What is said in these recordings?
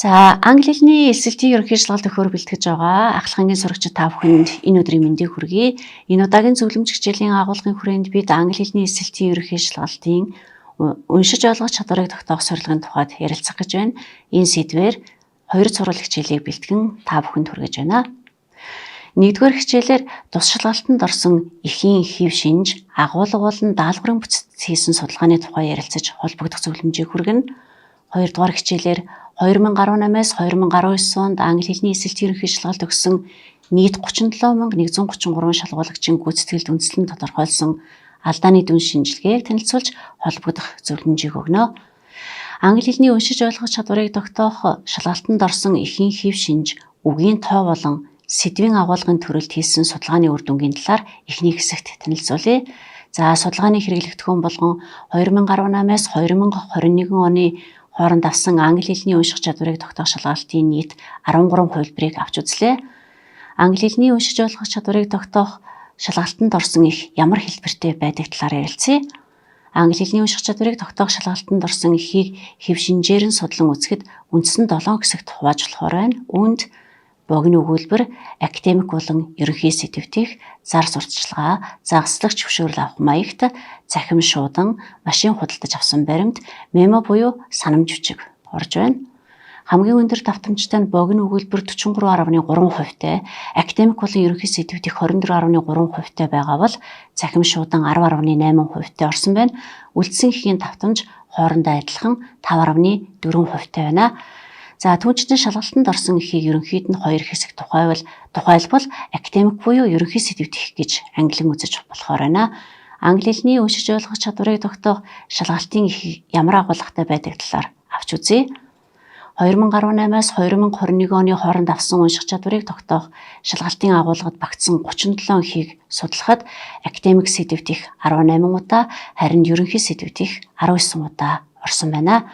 За, англи хэлний эсэлтийн ерөнхий шалгалт өгөхөөр бэлтгэж байгаа ахлахангийн сурагчид та бүхэнд энэ өдрийн мэндийг хүргэе. Энэ удаагийн зөвлөмж хичээлийн агуулгын хүрээнд бид англи хэлний эсэлтийн ерөнхий шалгалтын уншиж ойлгох чадварыг тогтоох сурилгын тухайд ярилцах гэж байна. Энэ сэдвээр 2 сурвалж хичээлийг бэлтгэн та бүхэнд хүргэж байна. Нэгдүгээр хичээлээр тус шалгалтанд орсон эхийн хэв шинж, агуулга болон даалгаврын бүтцэд хийсэн судалгааны тухай ярилцаж холбогдох зөвлөмжийг хүргэнэ. Хоёрдугаар хичээлээр 2018-аас 2019 онд англи хэлний эсэлтийн ерөнхий шалгалт өгсөн нийт 37133 шалгуулагчийн гүйцэтгэлд үндэслэн тодорхойлсон алдааны дүн шинжилгээг танилцуулж холбогдох зөвлөмжийг өгнө. Англи хэлний уншиж ойлгох чадварыг тогтоох шалгалтанд орсон эхийн хэв шинж, үгийн тоо болон сэдвийн агуулгын төрөлд хийсэн судалгааны үр дүнгийн талаар эхний хэсэгт танилцуулъя. За, судалгааны хэрэглэгдэхүүн болгон 2018-аас 2021 оны хооронд авсан англи хэлний унших чадварыг тогтоох шалгалтын нийт 13 хувилбарыг авч үзлээ. Англи хэлний уншиж ойлгох чадварыг тогтоох шалгалтанд орсон их ямар хэлбэртэй байдаг талаар ярилцъя. Англи хэлний унших чадварыг тогтоох шалгалтанд орсон эхийг хэв шинжээр нь судлан үзэхэд үндсэн 7 хэсэгт хувааж болохоор байна. Үүнд богино өгүүлбэр, академик болон ерөнхий сэдвтих, зар сурталчилгаа, загаслагч зөвшөөрөл авах маягт, цахим шуудан, машин худалдаж авсан баримт, мемо буюу санамж бичиг орж байна. Хамгийн өндөр давтамжтай нь богино өгүүлбэр 43.3%-тэй, академик болон ерөнхий сэдвтих 24.3%-тэй байгаа бол цахим шуудан 10.8%-тэй орсон байна. Үлдсэн эхийн давтамж хоорондоо адилхан 5.4%-тэй байна. За, түүнчлэн шалгалтанд орсон эхийг ерөнхийд нь 2 хэсэг тухайлбал академик буюу ерөнхий сэдвтих гэж ангилан үзэж болохоор байна. Англи хэлний уншиж ойлгох чадварыг тогтоох шалгалтын их ямар агуулгатай байдаг талаар авч үзье. 2018-аас 2021 оны хооронд авсан унших чадварыг тогтоох шалгалтын агуулгад багтсан 37 эхийг судлахад академик сэдвтих 18 удаа, харин ерөнхий сэдвтих 19 удаа орсон байна.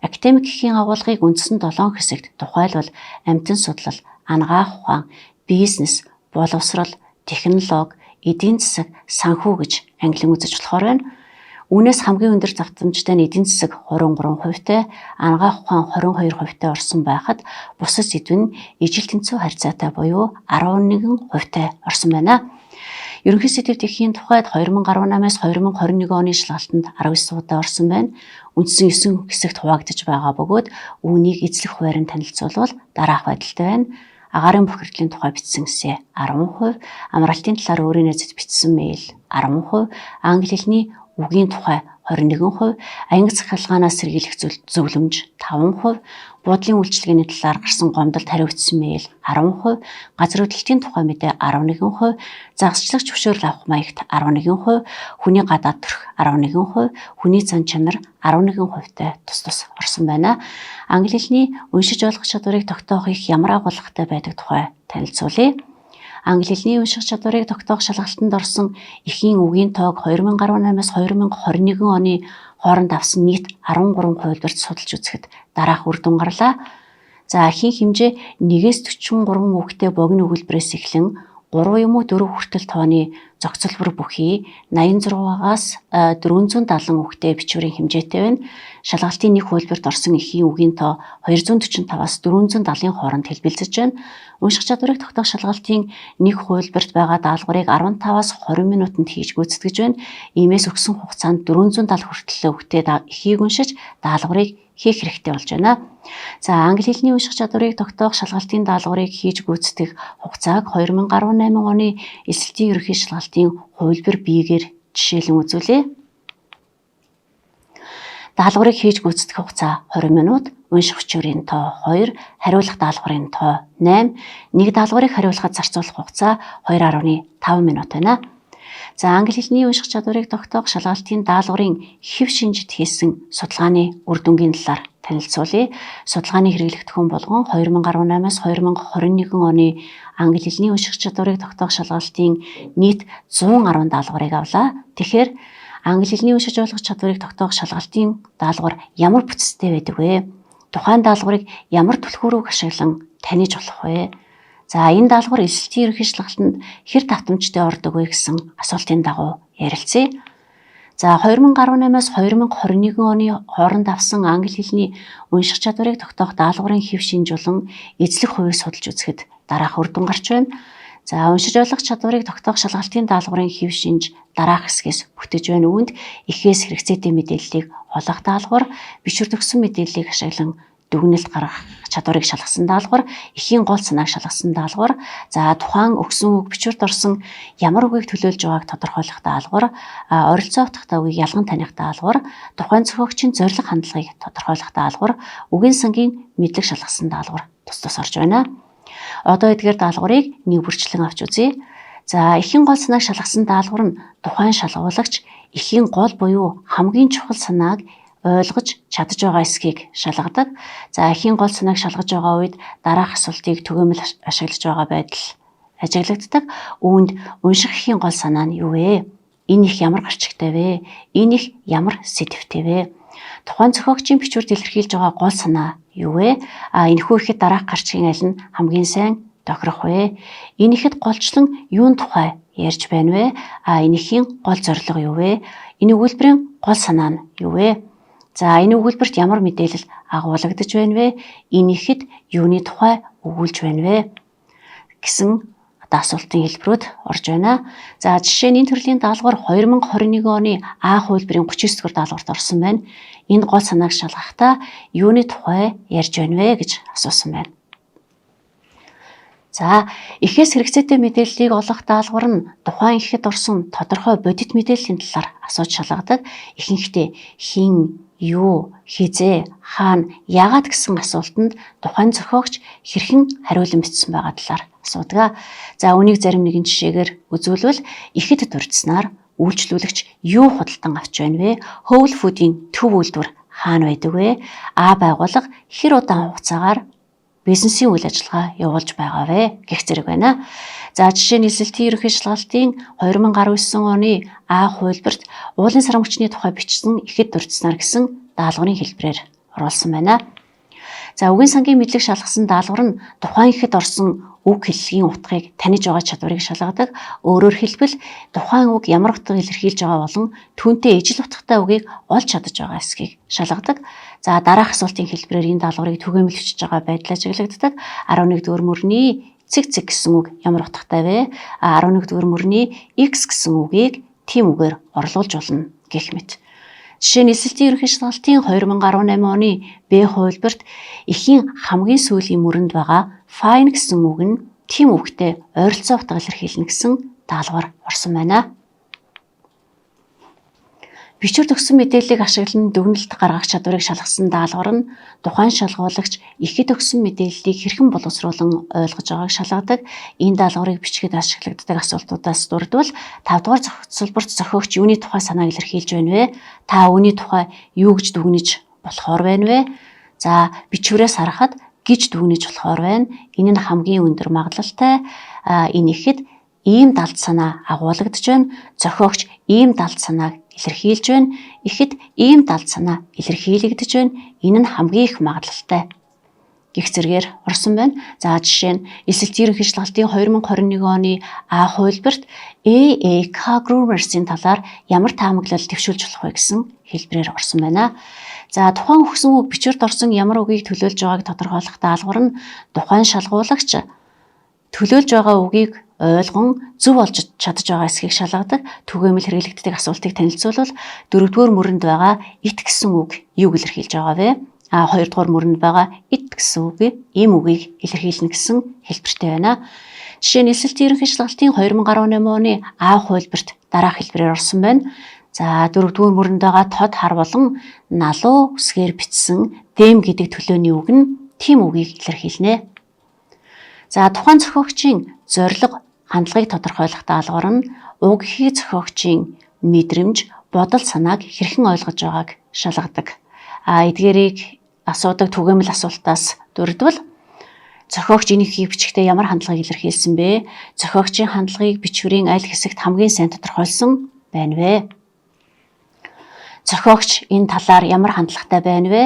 Академик эхийн агуулгыг үндсэн 7 хэсэгт тухайлбал амтан судлал, анагаах ухаан, бизнес, боловсрол, технологи, эдийн засаг, санхүү гэж ангилан үзэж болохоор байна. Үүнээс хамгийн өндөр давтамжтай нь эдийн засаг 23%-тэй, анагаах ухаан 22%-тэй орсон байхад бусад сэдв нь ижил тэнцүү харьцаатай буюу 11%-тэй орсон байна. Ерөнхий сэдвтихийн тухайд 2018-аас 2021 оны шалгалтанд 19 удаа орсон байна. Үндсэн 9 хэсэгт хуваагдаж байгаа бөгөөд үүнийг эзлэх хуваарийн танилцуулбал дараах байдалтай байна. Агаарын бохирдлын тухай бичсэн эссе 10%, амралтын талаар өөрийн найзад бичсэн мэйл 10%, англи хэлний үгийн тухай 21%, англи захиргаанаас сэргийлэх зөвлөмж 5%, буудлын үйлчилгээний талаар гарсан гомдолд хариуцсан мэйл 10%, газар хөдлөлтийн тухай мэдээ 11%, загасчлагч зөвшөөрөл авах маягт 11%, хүний гадаад төрх 11%, хүний зан чанар 11%-тэй тус орсон байна. Англи хэлний уншиж ойлгох чадварыг тогтоох их ямар агуулгатай байдаг тухай танилцуулъя. Англи хэлний унших чадварыг тогтоох шалгалтанд орсон эхийн үгийн тоог 2018-аас 2021 оны хооронд авсан нийт 13 хувилбарт судалж үзэхэд дараах үр дүн гарлаа. За, эхийн хэмжээ 1-ээс 43 үгтэй богино өгүүлбэрээс эхлэн 3 юм уу 4 хүртэл тооны зохицолбор бүхий 86-аас 470 үгтэй бичвэрийн хэмжээтэй байна. Шалгалтын нэг хувилбарт орсон эхийн үгийн тоо 245-аас 470-ын хооронд хэлбэлзэж байна. Унших чадварыг тогтоох шалгалтын нэг хувилбарт байгаа даалгаврыг 15-аас 20 минутанд хийж гүйцэтгэж байна. Иймээс өгсөн хугацаанд 470 хүртэл үгтэй эхийг уншиж даалгаврыг хийх хэрэгтэй болж байна. За, англи хэлний унших чадварыг тогтоох шалгалтын даалгаврыг хийж гүйцэтгэх хугацааг 2018 оны эсэлтийн ерөнхий шалгалтын хувилбар Б-гээр жишээлэн үзүүлье. Даалгаврыг хийж гүйцэтгэх хугацаа 20 минут, унших хүчирийн тоо 2, хариулах даалгаврын тоо 8, нэг даалгаврыг хариулахад зарцуулах хугацаа 2.5 минут байна. За, англи хэлний унших чадварыг тогтоох шалгалтын даалгаврын хэв шинжид хийсэн судалгааны үр дүнгийн талаар танилцуулъя. Судалгааны хэрэглэгдэхүүн болгон 2018-аас 2021 оны англи хэлний унших чадварыг тогтоох шалгалтын нийт 110 даалгаврыг авлаа. Тэгэхээр англи хэлний уншиж ойлгох чадварыг тогтоох шалгалтын даалгавар ямар бүтцтэй байдаг вэ? Тухайн даалгаврыг ямар түлхүүрийг ашиглан таних болох вэ? За, энэ даалгавар эсэлтийн ерөнхий шалгалтанд хэр давтамжтай ордог вэ гэсэн асуултын дагуу ярилцъя. За 2018-аас 2021 оны хооронд авсан англи хэлний унших чадварыг тогтоох даалгаврын хэв шинж болон эзлэх хувийг судалж үзэхэд дараах үр дүн гарч байна. За уншиж ойлгох чадварыг тогтоох шалгалтын даалгаврын хэв шинж дараах хэсгээс бүтэж байна. Үүнд эхээс хэрэгцээтэй мэдээллийг олох даалгавар, бичвэр төгсөн мэдээллийг ашиглан дүгнэлт гаргах чадварыг шалгасан даалгавар, эхийн гол санааг шалгасан даалгавар, за тухайн өгсөн үг бичвэрт орсон ямар үгийг төлөөлж байгааг тодорхойлох даалгавар, оролцоо утгатай үгийг ялган таних даалгавар, тухайн зохиогчийн зорилго хандлагыг тодорхойлох даалгавар, үгийн сангийн мэдлэг шалгасан даалгавар тус орж байна. Одоо эдгээр даалгаврыг нэг бүрчлэн авч үзье. За эхийн гол санааг шалгасан даалгавар нь тухайн шалгуулагч эхийн гол буюу хамгийн чухал санааг ойлгож чадж байгаа эсхийг шалгадаг. За эхийн гол санааг шалгаж байгаа үед дараах асуултыг түгээмэл ашиглаж байгаа байдал ажиглагддаг. Үүнд унших эхийн гол санаа нь юу вэ? Энэ их ямар гарчигтай вэ? Энэ их ямар сэдвтэй вэ? Тухайн зохиогчийн бичвэрт илэрхийлж байгаа гол санаа юу вэ? Энэхүү ихэд дараах гарчгийн аль нь хамгийн сайн тохирох вэ? Энэ ихэд голчлон юун тухай ярьж байна вэ? Энэхийн гол зорилго юу вэ? Энэ өгүүлбэрийн гол санаа нь юу вэ? За энэ өгүүлбэрт ямар мэдээлэл агуулгадж байна вэ? Энэ ихэд юуны тухай өгүүлж байна вэ? Гэсэн асуултын хэлбэрүүд орж байна. За жишээ нь энэ төрлийн даалгавар 2021 оны А хувилбарын 39 дугаар даалгаварт орсон байна. Энэ гол санааг шалгахдаа юуны тухай ярьж байна вэ гэж асуусан байна. За эхээс хэрэгцээтэй мэдээллийг олох даалгавар нь тухайн ихэд орсон тодорхой бодит мэдээллийн талаар асууж шалгадаг. Ихэнхдээ хэн, юу, хизээ, хаана, яагаад гэсэн асуултанд тухайн зохиогч хэрхэн хариулан бичсэн байгаа талаар асуудаг. За үүнийг зарим нэгэн жишээгээр үзүүлвэл ихэд дурдсанаар үйлчлүүлэгч юу худалдан авч байна вэ? Whole Food-ийн төв үйлдвэр хаана байдаг вэ? А байгууллага хэр удаан хугацаагаар бизнесийн үйл ажиллагаа явуулж байгаа вэ гэх зэрэг байна. За жишээ нь эсэлтийн ерөнхий шалгалтын 2019 оны А хувилбарт уулын сарамгчны тухай бичсэн ихэд дурдсанаар гэсэн даалгаврын хэлбэрээр оруулсан байна. За үгийн сангийн мэдлэг шалгасан даалгавар нь тухайн ихэд орсон үг хэллэгийн утгыг таних байгаа чадварыг шалгадаг. Өөрөөр хэлбэл тухайн үг ямар утга илэрхийлж байгаа болон түүнтэй ижил утгатай үгийг олж чадж байгаа эсхийг шалгадаг. За дараах асуултын хэлбэрээр энэ даалгаврыг түгээмэл бичиж байгаа байдал ажиглагддаг. 11 дугаар мөрний цэг гэсэн үг ямар утгатай вэ? 11 дугаар мөрний X гэсэн үгийг тийм үгээр орлуулж болно гэх мэт. Жишээ нь эсэлтийн ерөнхий шалгалтын 2018 оны Б хувилбарт эхийн хамгийн сүүлийн мөрөнд байгаа fine гэсэн үг нь тийм үгтэй ойролцоо утга илэрхийлнэ гэсэн даалгавар орсон байна. Бичвэр төгсөн мэдээллийг ашиглан дүгнэлт гаргах чадварыг шалгасан даалгавар нь тухайн шалгуулагч ихэд өгсөн мэдээллийг хэрхэн боловсруулан ойлгож байгааг шалгадаг. Энэ даалгаврыг бичихэд ашиглагддаг асуултуудаас дурдвал 5 дугаар зохицуулбарт зохиогч юуны тухай санааг илэрхийлж байна вэ? Та үүний тухай юу гэж дүгнэж болохоор байна вэ? За бичвэрээс харахад гэж дүгнэж болохоор байна. Энэ нь хамгийн өндөр магадлалтай. Энэ ихэд ийм далд санаа агуулгадж байна. Зохиогч ийм далд санааг илэрхийлж байна. Ихэд ийм далд санаа илэрхийлэгдэж байна. Энэ нь хамгийн их магадлалтай гэх зэргээр орсон байна. За жишээ нь эсэлтийн ерөнхий шалгалтын 2021 оны А хувилбарт AAK Groomers-ийн талаар ямар таамаглал дэвшүүлж болох вэ гэсэн хэлбэрээр орсон байна. За тухайн өгсөн үг бичвэрт орсон ямар үгийг төлөөлж байгааг тодорхойлох даалгавар нь тухайн шалгуулагч төлөөлж байгаа үгийг ойлгон зөв олж чадж байгаа эсхийг шалгадаг. Түгээмэл хэрэглэгддэг асуултыг танилцуулбал 4-р мөрөнд байгаа it гэсэн үг юуг илэрхийлж байгаа вэ? 2-р мөрөнд байгаа it гэсэн үг ийм үгийг илэрхийлнэ гэсэн хэлбэртэй байна. Жишээ нь эсэлтийн ерөнхий шалгалтын 2018 оны А хувилбарт дараах хэлбэрээр орсон байна. За 4-р мөрөнд байгаа тод хар болон налуу үсгээр бичсэн дэм гэдэг төлөөний үг нь тийм үгийг илэрхийлнэ. За тухайн зохиогчийн зорилго хандлагыг тодорхойлох даалгавар нь уг хий зохиогчийн мэдрэмж, бодол санааг хэрхэн ойлгож байгааг шалгадаг. Эдгээрийг асуудаг түгээмэл асуултаас дурдвал зохиогч энэ ихийг бичгтээ ямар хандлагыг илэрхийлсэн бэ? Зохиогчийн хандлагыг бичвэрийн аль хэсэгт хамгийн сайн тодорхойлсон байна вэ? Зохиогч энэ талаар ямар хандлагатай байна вэ?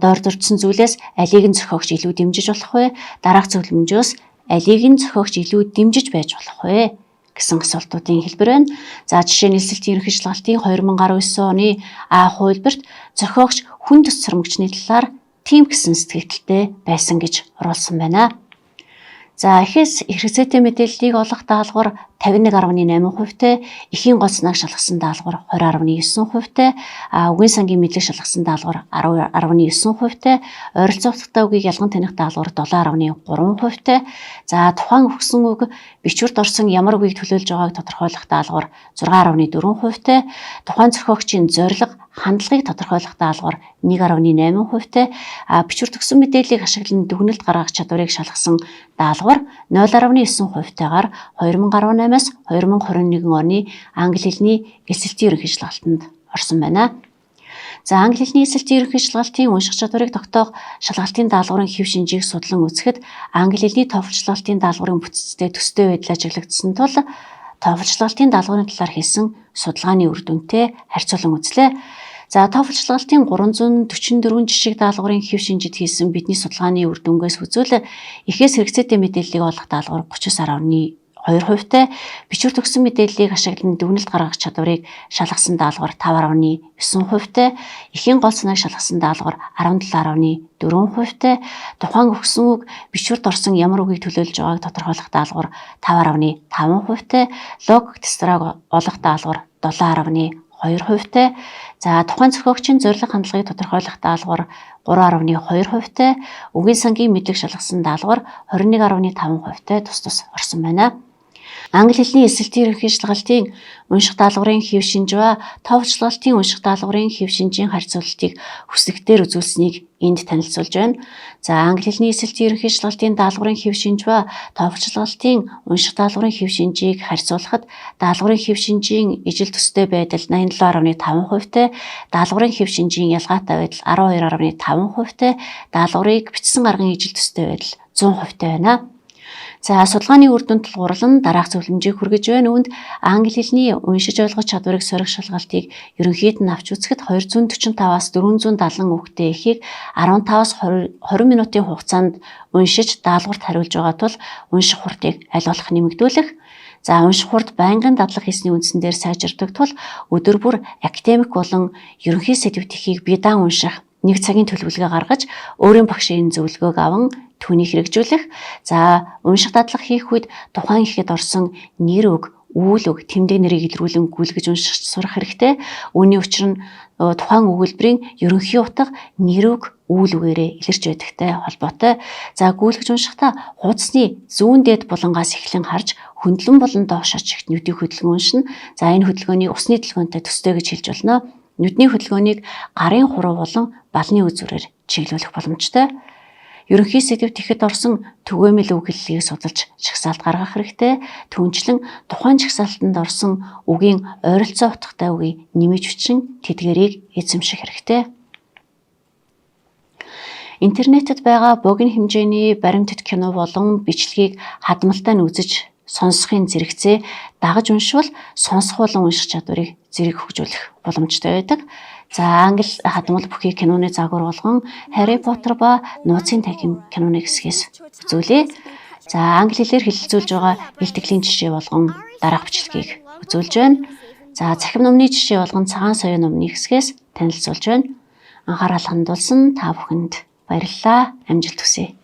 Доор дурдсан зүйлээс алийг нь зохиогч илүү дэмжиж болох вэ? Дараах зөвлөмжөөс алийг нь зохиогч илүү дэмжиж байж болох вэ гэсэн асуултуудын хэлбэр байна. За жишээ нь эсэлтийн ерөнхий шалгалтын 2019 оны А хувилбарт зохиогч хүн төс сурмагчны талаар тийм гэсэн сэтгэгдэлтэй байсан гэж оруулсан байна. За эхээс хэрэгцээтэй мэдээллийг олох даалгавар 51.8%-тэй, эхийн голцныг шалгасан даалгавар 20.9%-тэй, үгийн сангийн мэдлэг шалгасан даалгавар 10.9%-тэй, ойролцоо утгатай үгийг ялган таних даалгавар 7.3%-тэй, за тухайн өгсөн үг бичвэрт орсон ямар үгийг төлөөлж байгааг тодорхойлох даалгавар 6.4%-тэй, тухайн зохиогчийн зорилго, хандлагыг тодорхойлох даалгавар 1.8%-тэй, бичвэрт өгсөн мэдээллийг ашиглан дүгнэлт гаргах чадварыг шалгасан даалгавар 0.9%-тайгаар 2018-аас 2021 оны англи хэлний эсэлтийн ерөнхий шалгалтанд орсон байна. За англи хэлний эсэлтийн ерөнхий шалгалтын унших чадварыг тогтоох шалгалтын даалгаврын хэв шинжийг судлан үзэхэд англи хэлний TOEFL шалгалтын даалгаврын бүтцтэй төстэй байдал ажиглагдсан тул TOEFL шалгалтын даалгаврын талаар хийсэн судалгааны үр дүнтэй харьцуулан үзлээ. За TOEFL шалгалтын 344 жишг даалгаврын хэв шинжид хийсэн бидний судалгааны үр дүнгээс үзвэл эхээс хэрэгцээтэй мэдээллийг олох даалгавар 39.2%-тэй, бичвэрт өгсөн мэдээллийг ашиглан дүгнэлт гаргах чадварыг шалгасан даалгавар 5.9%-тэй, эхийн голцныг шалгасан даалгавар 17.4%-тэй, тухайн өгсөн үг бичвэрт орсон ямар үгийг төлөөлж байгааг тодорхойлох даалгавар 5.5%-тэй, логик тестраг олох даалгавар 7.2%-тэй, за тухайн зохиогчийн зорилго хандлагыг тодорхойлох даалгавар 3.2%-тэй, үгийн сангийн мэдлэг шалгасан даалгавар 21.5%-тэй тус орсон байна. Англи хэлний эсэлтийн ерөнхий шалгалтын унших даалгаврын хэв шинж ба TOEFL шалгалтын унших даалгаврын хэв шинжийн харьцуулалтыг хүсэгтээр үзүүлсэнийг энд танилцуулж байна. За англи хэлний эсэлтийн ерөнхий шалгалтын даалгаврын хэв шинж ба TOEFL шалгалтын унших даалгаврын хэв шинжийг харьцуулахад даалгаврын хэв шинжийн ижил төстэй байдал 87.5%-тэй, даалгаврын хэв шинжийн ялгаатай байдал 12.5%-тэй, даалгаврыг бичсэн аргын ижил төстэй байдал 100%-тэй байна. За судалгааны үр дүнд тулгуурлан дараах зөвлөмжийг хүргэж байна. Үүнд англи хэлний уншиж ойлгох чадварыг сорих шалгалтыг ерөнхийд нь авч үзэхэд 245-аас 470 үгтэй эхийг 15-аас 20 минутын хугацаанд уншиж даалгаварт хариулж байгаа тул унших хурдыг аль болох нэмэгдүүлэх. За унших хурд байнгын дадлаг хийсний үндсэн дээр сайжирдаг тул өдөр бүр академик болон ерөнхий сэдвт ихийг бие даан унших 1 цагийн төлөвлөгөө гаргаж өөрийн багшийн зөвлөгөөг аван түүнийг хэрэгжүүлэх. За унших дадлаг хийх үед тухайн ихэд орсон нэр үг, үйл үг, тэмдэг нэрийг илрүүлэн гүйлгэж уншиж сурах хэрэгтэй. Үүний учир нь тухайн өгүүлбэрийн ерөнхий утга нэр үг, үйл үгээрээ илэрч байдагтай холбоотой. За гүйлгэж уншихдаа хуудасны зүүн дээд булангаас эхлэн харж хөндлөн болон доош очихт нүдийг хөдөлгөн уншина. За энэ хөдөлгөөнийг усны дэлгөөнтэй төстэй гэж хэлж болно. Нүдний хөдөлгөөнийг гарын хуруу болон балны үзүүрээр чиглүүлэх боломжтой. Ерөнхий сэдвт ихэд орсон түгээмэл үг хэллэгийг судалж жагсаалт гаргах хэрэгтэй. Түүнчлэн тухайн жагсаалтанд орсон үгийн ойролцоо утгатай үгийг нэмж бичин тэдгэрийг эзэмших хэрэгтэй. Интернетэд байгаа богино хэмжээний баримтат кино болон бичлэгийг хадмалтай нь үзэж сонсохын зэрэгцээ дагаж уншвал сонсох болон унших чадварыг зэрэг хөгжүүлэх боломжтой байдаг. За англи хадмал бүхий киноны загвар болгон Harry Potter ба Нууцын танхим киноны хэсгээс үзүүлээ. За англи хэлээр хэлэлцүүлж байгаа бэлтгэлийн жишээ болгон дараах бичлэгийг үзүүлж байна. За цахим номны жишээ болгон Цагаан соёо номны хэсгээс танилцуулж байна. Анхаарал хандуулсан та бүхэнд баярлалаа. Амжилт хүсье.